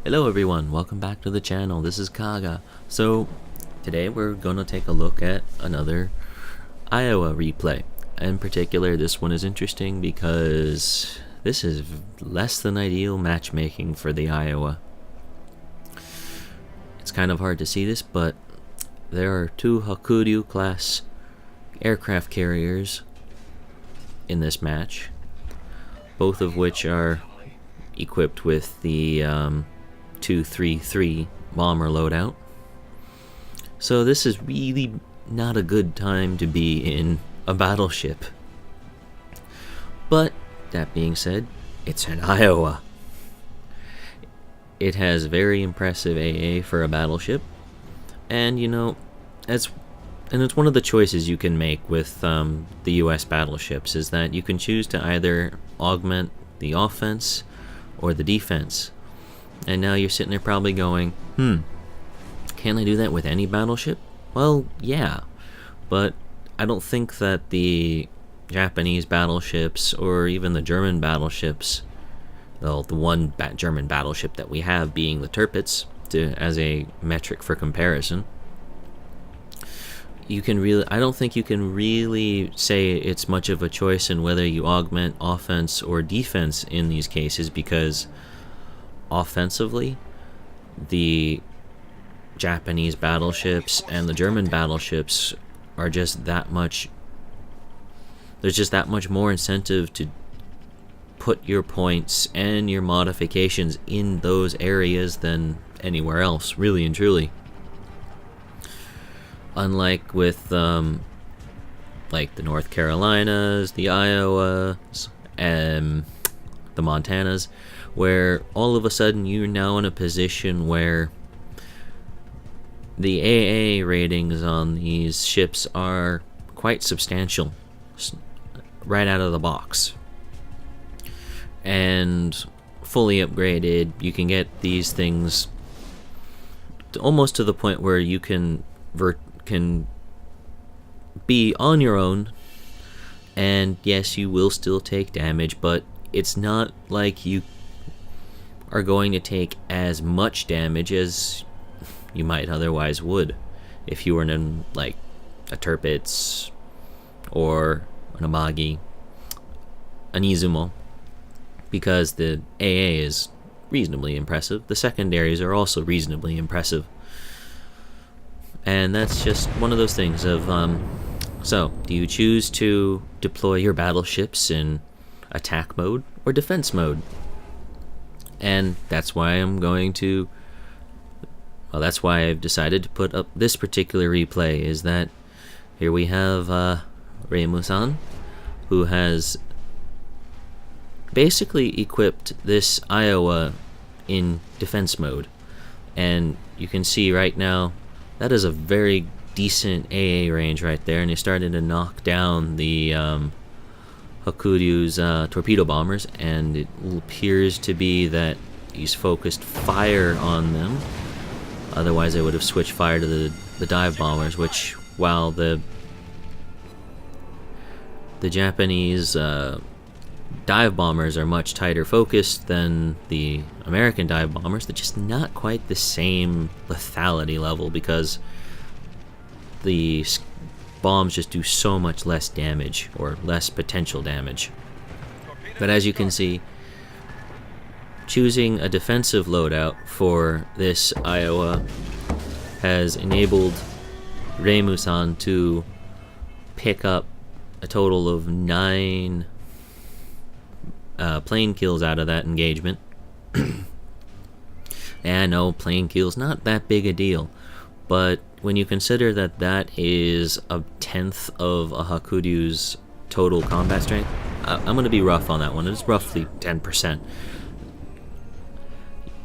Hello everyone, welcome back to the channel. This is Kaga. So today we're going to take a look at another Iowa replay. In particular, this one is interesting because this is less than ideal matchmaking for the Iowa. It's kind of hard to see this, but there are two Hakuryu-class aircraft carriers in this match, both of which are equipped with the 233 bomber loadout. So this is really not a good time to be in a battleship. But that being said, it's an Iowa. It has very impressive AA for a battleship, and you know, it's one of the choices you can make with the US battleships, is that you can choose to either augment the offense or the defense. And now you're sitting there probably going, can I do that with any battleship? Well, yeah, but I don't think that the Japanese battleships or even the German battleships, well, the one German battleship that we have being the Tirpitz, as a metric for comparison, I don't think you can really say it's much of a choice in whether you augment offense or defense in these cases, because offensively, the Japanese battleships and the German battleships are just that much. There's just that much more incentive to put your points and your modifications in those areas than anywhere else, really and truly. Unlike with like the North Carolinas, the Iowas, and the Montanas, where all of a sudden you're now in a position where the AA ratings on these ships are quite substantial right out of the box. And fully upgraded, you can get these things almost to the point where you can be on your own, and yes, you will still take damage, but it's not like you are going to take as much damage as you might otherwise would if you were in like a Tirpitz or an Amagi, an Izumo, because the AA is reasonably impressive. The secondaries are also reasonably impressive. And that's just one of those things of, so, do you choose to deploy your battleships in attack mode or defense mode? And that's why that's why I've decided to put up this particular replay, is that here we have Reimu-san, who has basically equipped this Iowa in defense mode. And you can see right now, that is a very decent AA range right there, and he's starting to knock down the Hakuryu's torpedo bombers, and it appears to be that he's focused fire on them. Otherwise, they would have switched fire to the dive bombers, which, while the Japanese dive bombers are much tighter focused than the American dive bombers, they're just not quite the same lethality level, because the bombs just do so much less damage, or less potential damage. But as you can see, choosing a defensive loadout for this Iowa has enabled Reimu-san to pick up a total of 9 plane kills out of that engagement. And I know plane kills not that big a deal, but when you consider that that is a 10th of a Hakuryu's total combat strength, I'm going to be rough on that one. It's roughly 10%.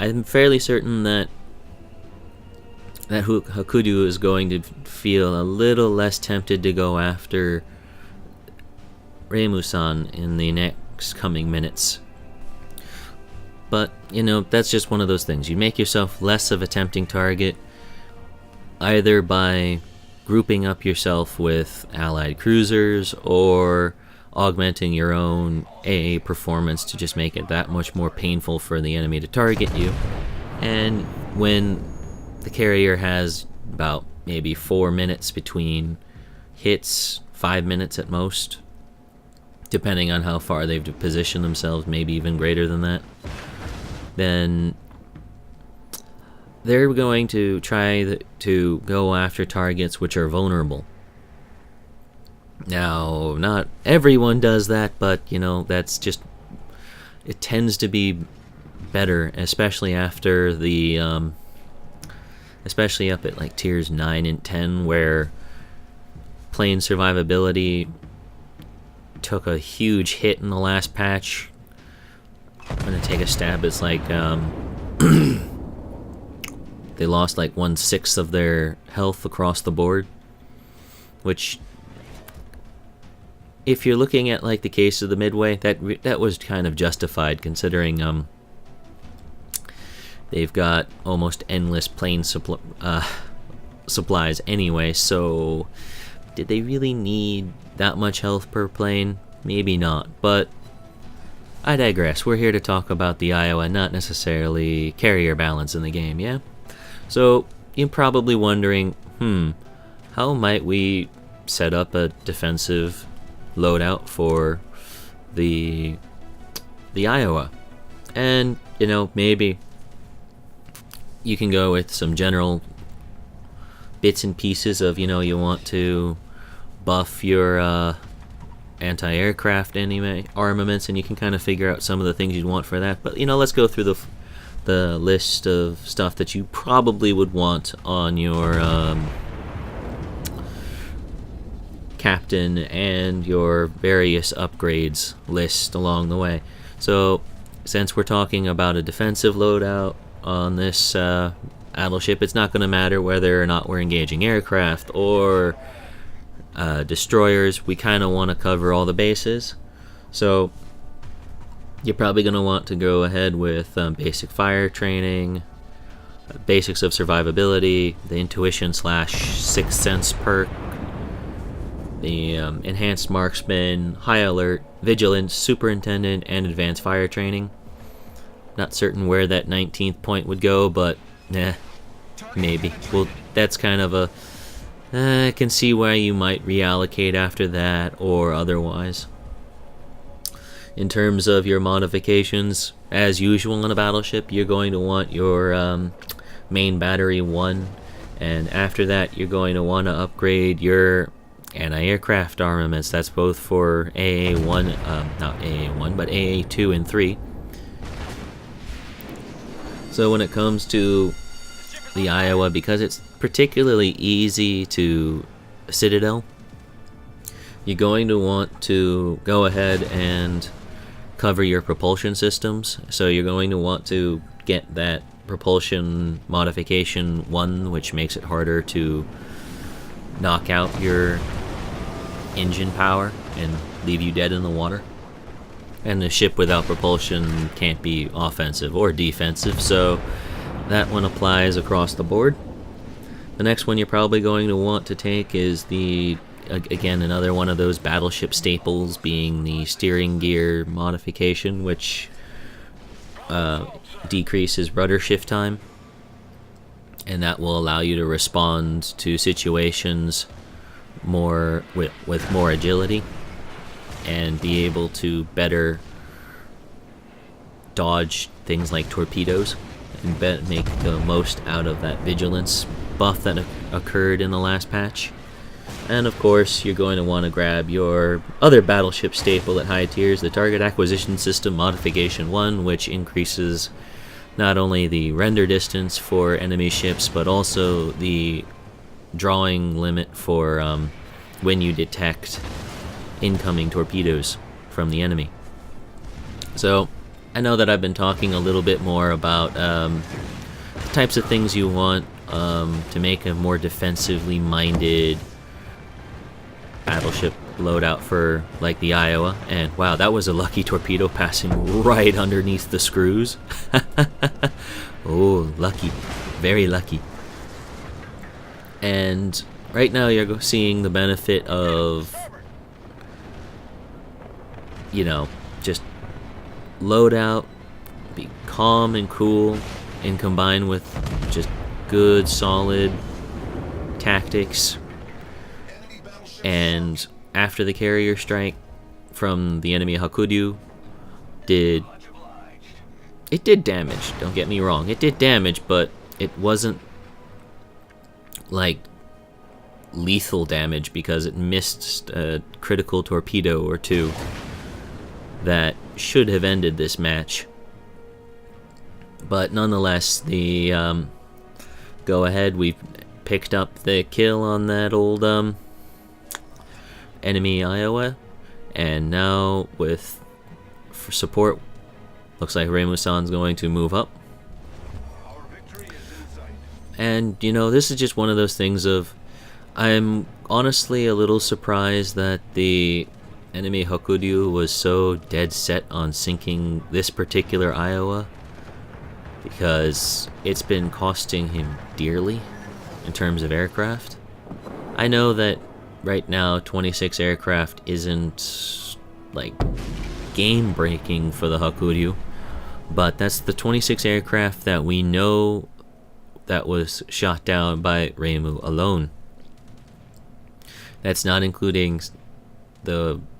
I'm fairly certain that Hakuryu is going to feel a little less tempted to go after Reimu-san in the next coming minutes. But, you know, that's just one of those things. You make yourself less of a tempting target, either by grouping up yourself with allied cruisers or augmenting your own AA performance to just make it that much more painful for the enemy to target you. And when the carrier has about maybe 4 minutes between hits, 5 minutes at most, depending on how far they've positioned themselves, maybe even greater than that, then they're going to try to go after targets which are vulnerable. Now, not everyone does that, but, that's just... It tends to be better, especially after the... especially up at, like, tiers 9 and 10, where plane survivability took a huge hit in the last patch. I'm gonna take a stab. It's like, they lost like 1/6 of their health across the board, which, if you're looking at like the case of the Midway, that was kind of justified, considering they've got almost endless plane supplies anyway. So did they really need that much health per plane? Maybe not, but I digress. We're here to talk about the Iowa, not necessarily carrier balance in the game, yeah? So, you're probably wondering, how might we set up a defensive loadout for the Iowa? And, maybe you can go with some general bits and pieces of, you want to buff your anti-aircraft armaments, and you can kind of figure out some of the things you'd want for that. But, let's go through the list of stuff that you probably would want on your captain and your various upgrades list along the way. So, since we're talking about a defensive loadout on this battleship, it's not going to matter whether or not we're engaging aircraft or destroyers. We kind of want to cover all the bases. So you're probably going to want to go ahead with basic fire training, basics of survivability, the intuition / sixth sense perk, the enhanced marksman, high alert, vigilance, superintendent, and advanced fire training. Not certain where that 19th point would go, but maybe. Well, that's kind of a... I can see why you might reallocate after that or otherwise. In terms of your modifications, as usual on a battleship, you're going to want your main battery 1, and after that you're going to want to upgrade your anti-aircraft armaments. That's both for AA1, not AA1, but AA2 and 3. So when it comes to the Iowa, because it's particularly easy to citadel, you're going to want to go ahead and cover your propulsion systems. So you're going to want to get that propulsion modification 1, which makes it harder to knock out your engine power and leave you dead in the water. And the ship without propulsion can't be offensive or defensive, so that one applies across the board. The next one you're probably going to want to take is again, another one of those battleship staples, being the steering gear modification, which decreases rudder shift time, and that will allow you to respond to situations with more agility and be able to better dodge things like torpedoes and make the most out of that vigilance buff that occurred in the last patch. And of course, you're going to want to grab your other battleship staple at high tiers, the Target Acquisition System Modification 1, which increases not only the render distance for enemy ships, but also the drawing limit for when you detect incoming torpedoes from the enemy. So, I know that I've been talking a little bit more about the types of things you want to make a more defensively minded battleship loadout for, like, the Iowa. And wow, that was a lucky torpedo passing right underneath the screws. Oh, lucky. Very lucky. And right now you're seeing the benefit of, just load out, be calm and cool, and combined with just good, solid tactics, and after the carrier strike from the enemy Hakuryu did damage, don't get me wrong, it did damage, but it wasn't like lethal damage because it missed a critical torpedo or two that should have ended this match. But nonetheless, the go ahead, we picked up the kill on that old enemy Iowa, and now for support, looks like Reimu-san's going to move up. And you know, this is just one of those things of, I'm honestly a little surprised that the enemy Hakuryu was so dead set on sinking this particular Iowa, because it's been costing him dearly in terms of aircraft. I know that right now 26 aircraft isn't like game breaking for the Hakuryu, but that's the 26 aircraft that we know that was shot down by Reimu alone. That's not including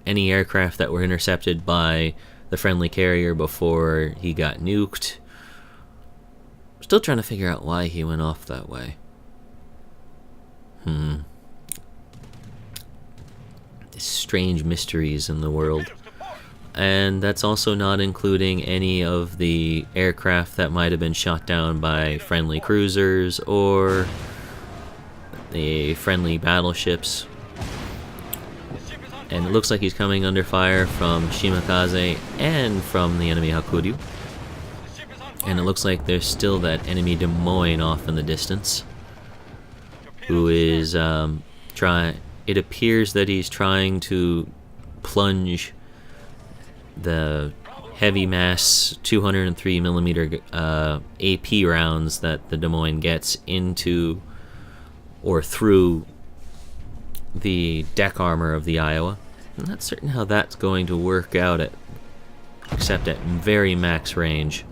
any aircraft that were intercepted by the friendly carrier before he got nuked. Still trying to figure out why he went off that way. There's strange mysteries in the world. And that's also not including any of the aircraft that might have been shot down by friendly cruisers or the friendly battleships. And it looks like he's coming under fire from Shimakaze and from the enemy Hakuryu. And it looks like there's still that enemy Des Moines off in the distance, who is it appears that he's trying to plunge the heavy mass 203mm AP rounds that the Des Moines gets into or through the deck armor of the Iowa. I'm not certain how that's going to work out except at very max range.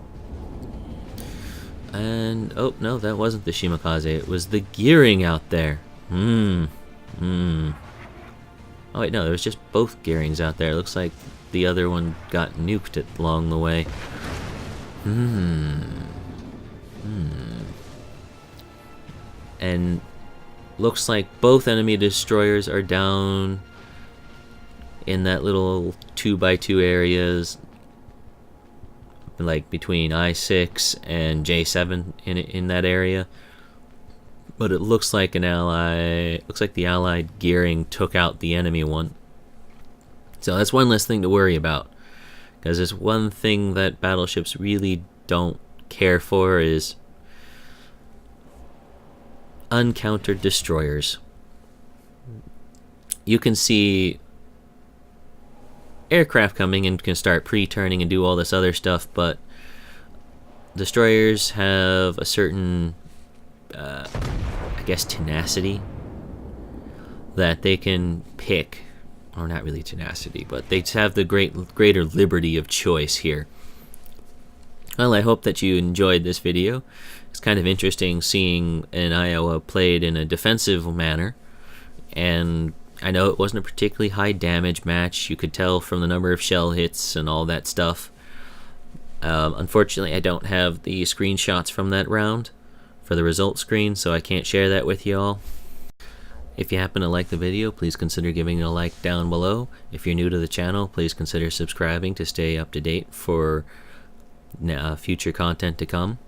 And, oh, no, that wasn't the Shimakaze. It was the gearing out there. Oh, wait, no, there was just both gearings out there. It looks like the other one got nuked along the way. And looks like both enemy destroyers are down in that little 2x2 areas, like between I-6 and J7 in that area. But it looks like the Allied gearing took out the enemy one. So that's one less thing to worry about, because there's one thing that battleships really don't care for is uncountered destroyers. You can see aircraft coming and can start pre-turning and do all this other stuff, but destroyers have a certain I guess tenacity that they can pick, or not really tenacity, but they have the greater liberty of choice here. Well, I hope that you enjoyed this video. It's kind of interesting seeing an Iowa played in a defensive manner, and I know it wasn't a particularly high damage match. You could tell from the number of shell hits and all that stuff. Unfortunately, I don't have the screenshots from that round for the results screen, so I can't share that with you all. If you happen to like the video, please consider giving it a like down below. If you're new to the channel, please consider subscribing to stay up to date for future content to come.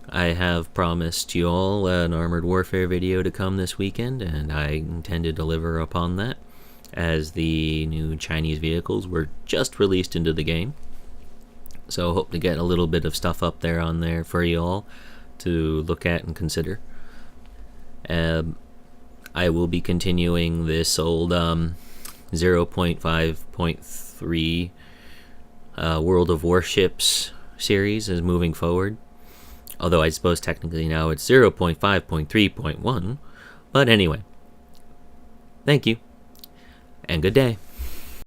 I have promised you all an Armored Warfare video to come this weekend, and I intend to deliver upon that, as the new Chinese vehicles were just released into the game. So hope to get a little bit of stuff up there on there for you all to look at and consider. I will be continuing this old 0.5.3 World of Warships series is moving forward. Although I suppose technically now it's 0.5.3.1. But anyway, thank you, and good day.